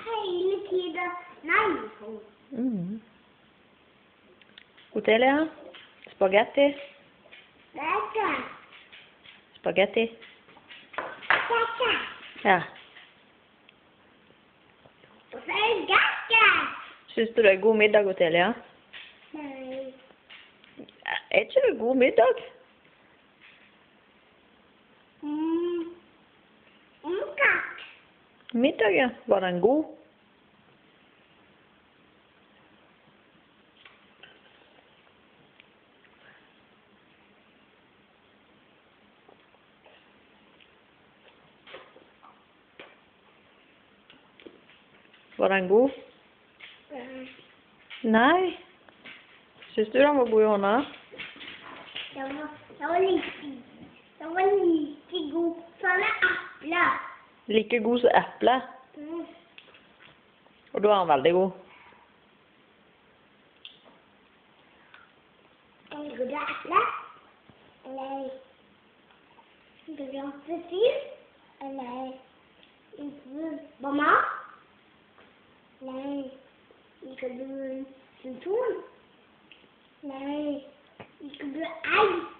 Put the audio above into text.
hele tiden. Nei. Otelia? Spagetti? Dette. Spagetti? Dette. Ja. Og så er det dette. Syns du det er god middag, Otelia? Nei. Er ikke det god middag? Katt. Middag, ja. Var den god? Var den god? Nei. Syns du den var god, Johanna? Det var like god som epler. Like god som eple. Og da er den veldig god. Liker du eple? Eller liker du appelsin? Eller liker du banan? Nei. Liker du sitron? Nei. Liker du egg?